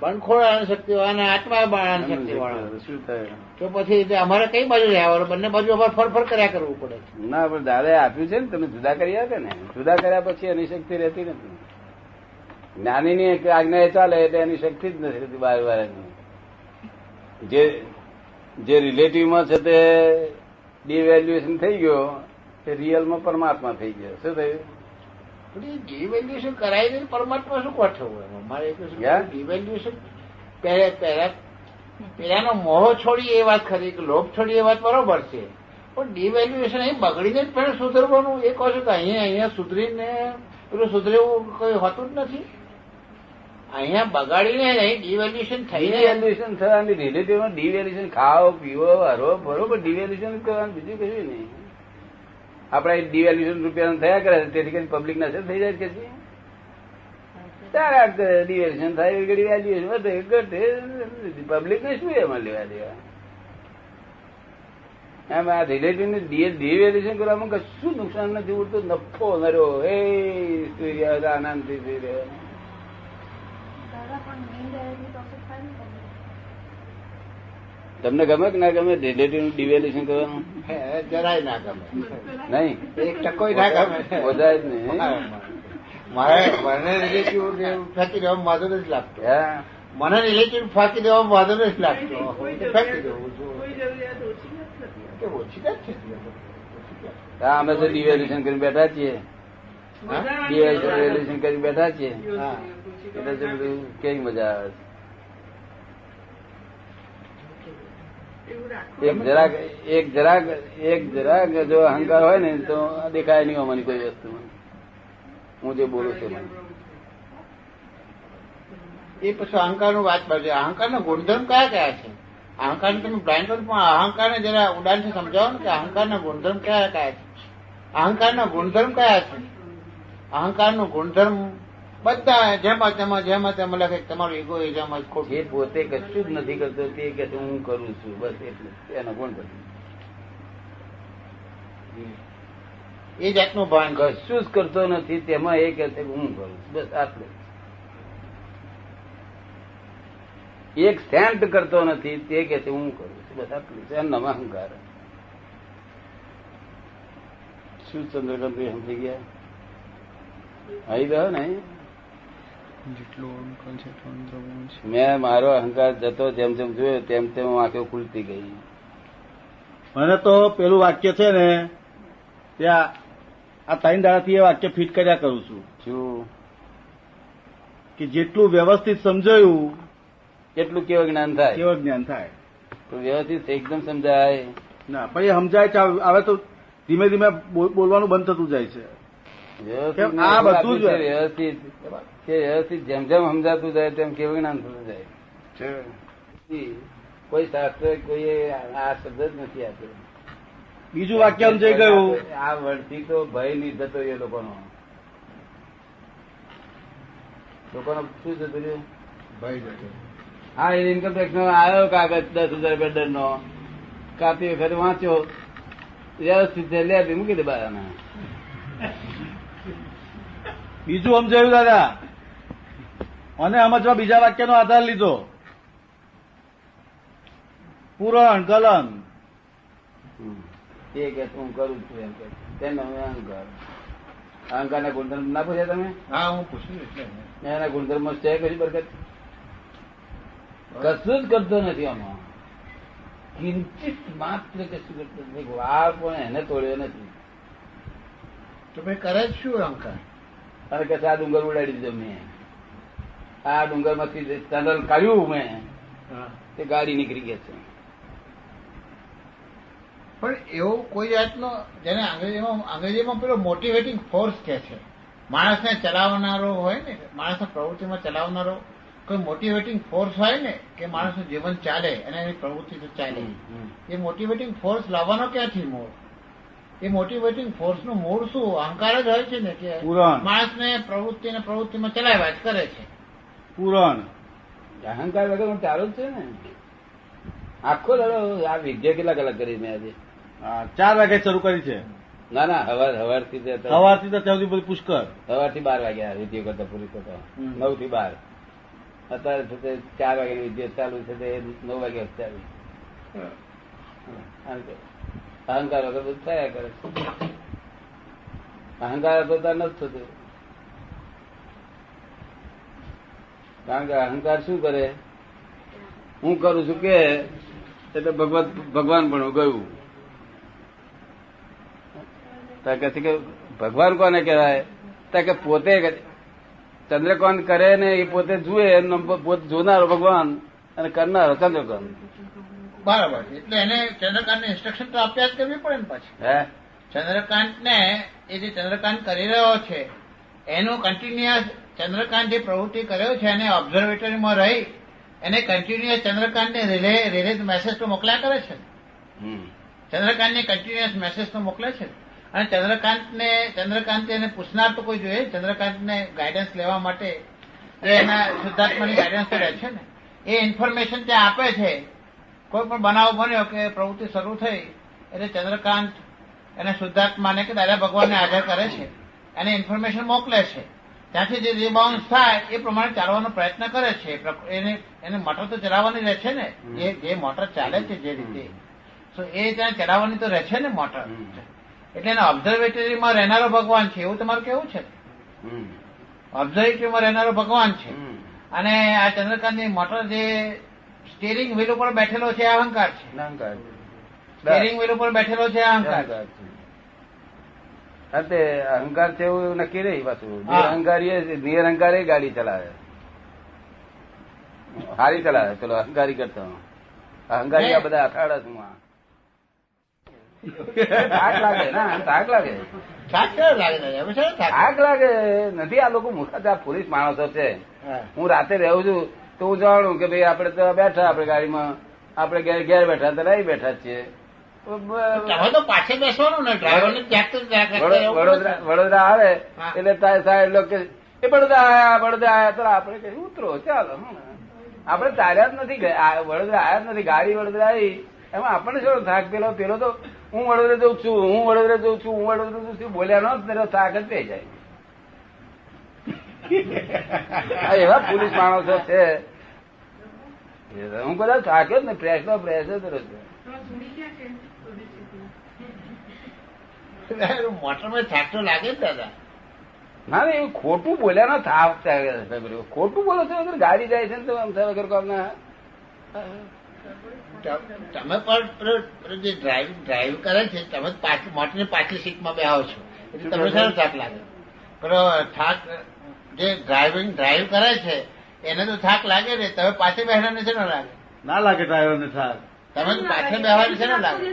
વનખોળ આનંદ શક્તિ વાળા અને આત્મા આનંદ શક્તિ વાળા. શું થાય? તો પછી અમારે કઈ બાજુ રહેવાનું? બંને બાજુ અમારે ફરફર કર્યા કરવું પડે છે. ના પણ દાદાએ આપ્યું છે ને, તમે જુદા કરી આપે ને, જુદા કર્યા પછી એની શક્તિ રહેતી નથી. જ્ઞાની ની આજ્ઞા એ ચાલે એટલે એની શક્તિ જ નથી રહેતી બાર વાર. જે રિલેટિવમાં છે તે ડિવેલ્યુએશન થઈ ગયો, તે રિયલમાં પરમાત્મા થઈ ગયો. શું થયું? ડિવેલ્યુએશન કરાવી દે પરમાત્મા શું ગોઠવવું? અમારે ડિવેલ્યુએશન પેલાનો મોહ છોડી એ વાત ખરી, કે લોભ છોડી એ વાત બરોબર છે, પણ ડિવેલ્યુએશન અહીં બગડીને જ પેલું સુધરવાનું એ કહો છો કે અહીંયા સુધરીને પેલું સુધરેવું કઈ હોતું જ નથી. અહીંયા બગાડીને અહીં ડિવેલ્યુએશન થઈને ડિવેલ્યુએશન થવાની રિલેટિવમાં ડિવેલ્યુએશન ખાઓ પીવો હરો બરોબર ડિવેલ્યુએશન કરવાનું, બીજું કશું નહીં. આપડે ડિવેલ્યુએશન રૂપિયા થયા કરે તેથી કઈ પબ્લિક ના થઈ જાય કે ડિવેલ્યુએશન થાય વેલ્યુએશન વધે ઘટે, પબ્લિક ને શું એમાં લેવા દેવા? એમ આ રિલેટિવ ને ડિવેલ્યુએશન કરવામાં કશું નુકસાન નથી ઉડતું, નફો નર્યો એ સૂર્ય આનંદ થી સૂર્ય. તમને ગમે કે ના ગમે રિલેટિવ નું ડિવેલ્યુએશન કરવાનું? જરાય ના ગમે, નહીં એક ટકો ના ગમે. બધા જ નહીં. મને રિલેટિવ ફેંકી દેવામાં વાંધો નથી લાગતો. મને રિલેટિવ ફાંકી દેવામાં વાંધો નથી લાગતો. ફેંકી દેવું ઓછી નથી. અમે તો ડિવેલ્યુએશન કરીને બેઠા છીએ, ડિવેલ્યુએશન કરીને બેઠા છીએ, એટલે બધું કેવી મજા આવે છે. એક જરાક જો અહંકાર હોય ને તો દેખાય નહીં અમારી કોઈ વસ્તુ. હું જે બોલું છું એ પછી અહંકાર નું વાત બાજુ. અહંકાર ના ગુણધર્મ કયા કયા છે? અહંકાર ને તમે બ્લાઇન્ડ પણ અહંકાર ને જરા ઉડાનથી સમજાવો ને કે અહંકાર ના ગુણધર્મ કયા કયા છે? અહંકાર ના ગુણધર્મ કયા છે? અહંકાર નું ગુણધર્મ બધા જેમાં તેમાં લખે તમારું ઇગોઇઝમ જ ખોટું. એ પોતે કશું જ નથી કરતો તે કે હું કરું છું, બસ એટલું એનો ગુણ બધું. એ જાતનું ભાન કશું જ કરતો નથી, તેમાં એ કે છે હું કરું છું, બસ આટલું. એક સેન્ટ કરતો નથી તે કે છે હું કરું છું, બસ આટલું. એમ અહંકાર. શું ચંદ્રકાંત સમજી ગયા? આવી ગયો ને? મેં મારો અહંકાર જતો જેમ જેમ જોયો તેમ તેમ આંખો ખુલતી ગઈ. મને તો પેલું વાક્ય છે ને ત્યાં આ 3 દાડાથી એ વાક્ય ફિટ કર્યા કરું છું. શું? કે જેટલું વ્યવસ્થિત સમજાયું એટલું કેવું જ્ઞાન થાય? કેવું જ્ઞાન થાય? તો વ્યવસ્થિત એકદમ સમજાય ના પછી સમજાય છે. હવે તો ધીમે ધીમે બોલવાનું બંધ થતું જાય છે. વ્યવસ્થિત આ બધું જ વ્યવસ્થિત જેમ જેમ સમજાતું જાય તેમ કેવું જ્ઞાન થતું જાય. કોઈ શાસ્ત્ર કોઈ આ શબ્દ જ નથી આપ્યો. બીજું વાક્ય સમજાઈ ગયું. આ વર્ડથી તો ભય નહીં થતો એ લોકોનો શું જતું રહ્યું? ભય જતો. હા, એ ઇન્કમ ટેક્સ નો આવ્યો કાગળ 10,000 રૂપિયા દંડ નો, કાપી વખતે વાંચ્યો, વ્યવસ્થિત લે આપી મૂકી દે બારાના. બીજું સમજાયું દાદા, અને સમજવા બીજા વાક્યનો આધાર લીધો. પૂરણ ગલન એ કે હું કરું છું એમ કે તેનો અહંકાર. અહંકાર ના ગુણધર્મ ના પૂછ્યા તમે? હા, હું પૂછ્યું એટલે એના ગુણધર્મ છે કઈ બરકત? કશું જ કરતો નથી આમાં, કિંચિત માત્ર કશું કરતો નથી. વાર પણ એને તોડ્યો નથી. તો ભાઈ કરે જ શું અહંકાર? અને કે આ ડુંગર ઉડાડી દીધો મેં, આ ડુંગર માંથી ટનલ કાઢ્યું મેં, તે ગાડી નીકળી ગયા છે. પણ એવો કોઈ જાતનો જેને અંગ્રેજીમાં પેલો મોટિવેટિંગ ફોર્સ કે છે, માણસને ચલાવનારો હોય ને, માણસના પ્રવૃત્તિમાં ચલાવનારો કોઈ મોટિવેટિંગ ફોર્સ હોય ને, કે માણસનું જીવન ચાલે અને એની પ્રવૃત્તિ ચાલે. એ મોટિવેટિંગ ફોર્સ લાવવાનો ક્યાંથી મૂળ? એ મોટિવેટિંગ ફોર્સનું મૂળ શું? અહંકાર જ હોય છે ને, કે માણસને પ્રવૃત્તિમાં ચલાવ્યા જ કરે છે. પૂરણ અહંકાર વગર ચાલુ જ છે ને આખો દાડો. આ વિદ્યા કેટલા કલાક કરી મેં આજે? 4 વાગે શરૂ કરી છે. ના ના, સવારથી સવારથી તો ત્યાં સુધી પુષ્કર. સવારથી 12 વાગ્યા વિદ્યા કરતા પૂરી થતા, 9 થી 12. અત્યારે છે તે 4 વાગે વિદ્યુત ચાલુ છે તે 9 વાગે ચાલુ. અહંકાર વગર બધું થયા કરે છે. અહંકાર હતો ત્યારે નથી થતું. કારણ કે અહંકાર શું કરે? હું કરું છું કે એટલે ભગવાન પણ ગયું. કે ભગવાન કોને કહેવાય? કે પોતે ચંદ્રકાંત કરે ને એ પોતે જુએ, પોતે જોનારો ભગવાન અને કરનારો ચંદ્રકાંત. બરાબર. એટલે એને ચંદ્રકાંત ને ઇન્સ્ટ્રક્શન તો આપ્યા જ કરવી પડે ને પાછી. હે, ચંદ્રકાંત ને એ જે ચંદ્રકાંત કરી રહ્યો છે એનું કન્ટિન્યુઅસ ચંદ્રકાંત જે પ્રવૃત્તિ કર્યો છે એને ઓબ્ઝર્વેટરીમાં રહી એને કન્ટિન્યુઅસ ચંદ્રકાંતને રિલે મેસેજ તો મોકલ્યા કરે છે. ચંદ્રકાંતને કન્ટિન્યુઅસ મેસેજ તો મોકલે છે. અને ચંદ્રકાંત એને પૂછનાર તો કોઈ જોઈએ. ચંદ્રકાંતને ગાઈડન્સ લેવા માટે એના શુદ્ધાત્માની ગાઈડન્સ તો રહે છે ને. એ ઇન્ફોર્મેશન ત્યાં આપે છે. કોઈ પણ બનાવ બન્યો કે પ્રવૃત્તિ શરૂ થઈ એટલે ચંદ્રકાંત એને શુદ્ધાત્માને કે દાદા ભગવાનને હાજર કરે છે. એને ઇન્ફોર્મેશન મોકલે છે. ત્યાંથી જે રિબાઉન્સ થાય એ પ્રમાણે ચાલવાનો પ્રયત્ન કરે છે. એને મોટર તો ચલાવવાની રહે છે ને. જે મોટર ચાલે છે જે રીતે એ ત્યાં ચલાવવાની તો રહે છે ને મોટર. એટલે એના ઓબ્ઝર્વેટરીમાં રહેનારો ભગવાન છે એવું તમારું કેવું છે? ઓબ્ઝર્વેટરીમાં રહેનારો ભગવાન છે. અને આ ચંદ્રકાંતની મોટર જે સ્ટીરિંગ વ્હીલ ઉપર બેઠેલો છે અહંકાર છે. સ્ટીરિંગ વ્હીલ ઉપર બેઠેલો છે અહંકાર. અહંકાર છે એવું નક્કી નહીં પાછું. નિરહંકારી ગાડી ચલાવે, સારી ચલાવે. પેલો અહંકારી કરતો અહંકારી આ બધા અખાડા છું. થાક લાગે ના, થાક લાગે, થાક લાગે નથી. આ લોકો મૂર્ખા પોલીસ માણસો છે. હું રાતે રહું છું તો હું જાણું કે ભાઈ આપડે તો બેઠા આપડે ગાડીમાં, આપડે ઘેર બેઠા તો રહી બેઠા જ છીએ. પાછળ બેસવાનું ને ડ્રાઈવર વડોદરા આવે એટલે સાહેબ લોકો એ વડોદરા આયા તો આપડે કઈ ઉતરો ચાલો. આપડે ચાલ્યા જ નથી, વડોદરા આયા જ નથી. ગાડી વડોદરા આવી એમાં આપણને શું થાક? પેલો તો હું વડોદરા જઉં છું, હું વડોદરા જઉં છું, હું વડોદરા જઉં છું બોલ્યા નો થાક જ થઈ જાય. એવા પોલીસ માણસો છે. હું કદાચ થાક્યો જ ને, પ્રેસ નો પ્રેસ જ રહ્યો. મોટરમાં થાક તો લાગે જ દાદા. ના ના એવું ખોટું બોલ્યા ના થાક. ખોટું બોલો છો ગાડી જાય છે ને તો વગર કામ ના. તમે પણ જે ડ્રાઈવ કરે છે તમે મોટરની પાછલી સીટમાં બેહો છો એટલે તમને સારો થાક લાગે. પેલો થાક જે ડ્રાઈવ કરે છે એને તો થાક લાગે ને. તમે પાછળ બેસવાને છે ને લાગે? ના લાગે ડ્રાઈવરને થાક. તમે પાછળ બેસવાની છે ને લાગે?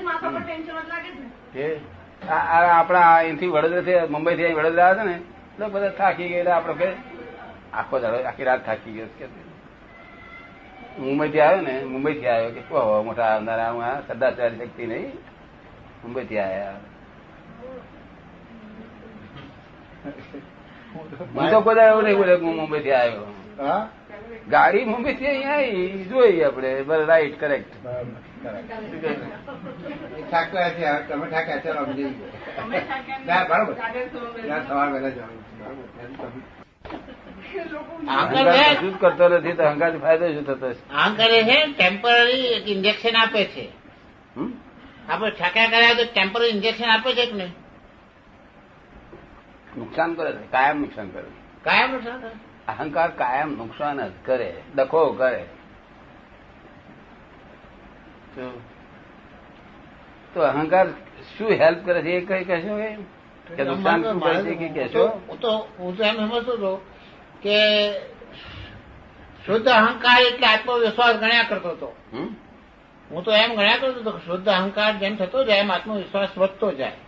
આપડા અહીંથી વડોદરા મુંબઈ થી વડોદરા આવે છે ને એટલે બધા થાકી ગયેલા. આપડે આખો દાડો આખી રાત થાકી ગયો કે મુંબઈ થી આવ્યો ને, મુંબઈ થી આવ્યો કે મોટા આવનારા હું સદાચારી શક્તિ નહીં, મુંબઈ થી આવ્યા. હું તો કોઈ એવું નહીં બોલે હું મુંબઈ થી આવ્યો. ગાડી મુંબઈ થી અહીંયા આવી જોઈ આપડે રાઈટ કરેક્ટ. તમે થાક્યા ચાલો બરોબર. કરતો નથી તો અહંકાર ફાયદો શું થતો? અહંકાર છે ટેમ્પરરી ઇન્જેક્શન આપે છે. આપડે ઠાક્યા કર્યા તો ટેમ્પરરી ઇન્જેક્શન આપે છે કે નહીં? નુકસાન કરે છે, કાયમ નુકસાન કરે. કાયમ નુકસાન કરે. અહંકાર કાયમ નુકસાન જ કરે, ડખો કરે. તો અહંકાર શું હેલ્પ કરે છે એ કઈ કહેશો? કે નુકસાન શું કરે છે કે કહેશો? હું તો એમ સમજતો હતો કે શુદ્ધ અહંકાર એટલે આત્મવિશ્વાસ ગણ્યા કરતો હતો. હું તો એમ ગણ્યા કરતો હતો કે શુદ્ધ અહંકાર જેમ થતો જાય એમ આત્મવિશ્વાસ વધતો જાય.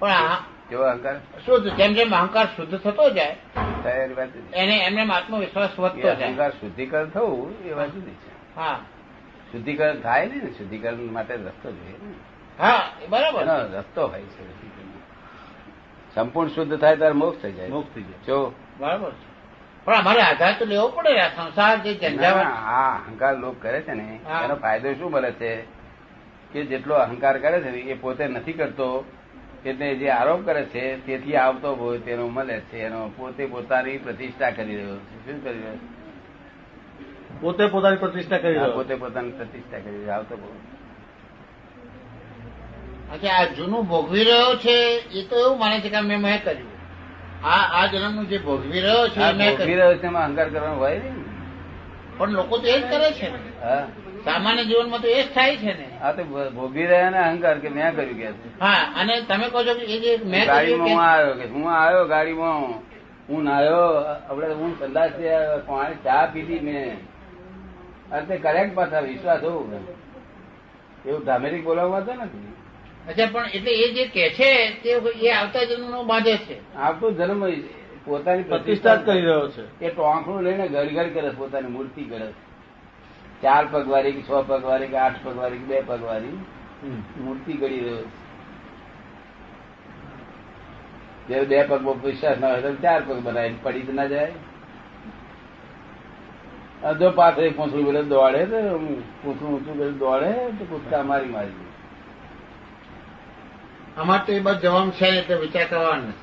પણ કેવો અહંકાર? શુદ્ધ જેમ જેમ અહંકાર શુદ્ધ થતો જાય એને એમને આત્મવિશ્વાસ વધતો જાય. અહંકાર શુદ્ધિકરણ થવું એ વાત જુદી છે. હા, શુદ્ધિકરણ થાય ને, શુદ્ધિકરણ માટે રસ્તો જોઈએ ને. હા બરાબર રસ્તો હોય છે. સંપૂર્ણ શુદ્ધ થાય ત્યારે મોક્ષ થઈ જાય. મોક્ષ થઈ જાય. જો બરાબર છે. પણ અમારે આધાર તો લેવો પડે. સંસાર જે ઝંઝાવટ આ અહંકાર લોક કરે છે ને એનો ફાયદો શું મળે છે કે જેટલો અહંકાર કરે છે ને એ પોતે નથી કરતો એટલે જે આરોપ કરે છે તેથી આવતો હોય તેનો મળે છે. એનો પોતે પોતાની પ્રતિષ્ઠા કરી રહ્યો છે. શું કરી રહ્યો છે? પોતે પોતાની પ્રતિષ્ઠા કરી રહ્યો પોતે પોતાની પ્રતિષ્ઠા કરી આવતો બહુ અચ્છા આ જૂનું ભોગવી રહ્યો છે એ તો એવું માને છે કે મેં કર્યું. આ જન્મનું જે ભોગવી રહ્યો છે એ મેં ભોગવી કર્યું. રહ્યો છે એમાં અહંકાર કરવાનો હોય ને. પણ લોકો તો એ જ કરે છે ને. હા સામાન્ય જીવનમાં તો એ જ થાય છે ને. આ તો ભોગવી રહ્યા ને અહંકાર કે મેં કર્યું કે છે. હા અને તમે કહો છો કે એ જે મેં કર્યું ગાડીમાં કે હું આવ્યો કે હું આવ્યો ગાડીમાં હું નાયો આપડે હું સંદાસ પાણી ચા પીધી મેં અરે તે કરેક્ટ પાછા વિશ્વાસ હોવું એવું ધામેરિક બોલાવવા તો નથી. અચ્છા પણ એટલે એ જે કે છે તે એ આવતા જન્મનો બાંધે છે. આવતો જન્મ પોતાની પ્રતિષ્ઠા જ કરી રહ્યો છે. એ ટોંકણું લઈને ઘડ કરે છે, પોતાની મૂર્તિ કરે છે. 4 પગ વાળી કે 6 પગ વાળી કે 8 પગ વાળી કે 2 પગ વાળી મૂર્તિ ઘડી રહ્યો છે. જે 2 પગ વિશ્વાસ ના હોય તો 4 પગ બનાવી પડી તો ના જાય. જો પાછળ પૂછડું બોલે દોડે તો પૂછડું ઊંચું કરે દોડે તો કૂદકા મારી મારી. અમારે તો એ બધું જવાનું છે ને એટલે વિચાર કરવાનો નથી.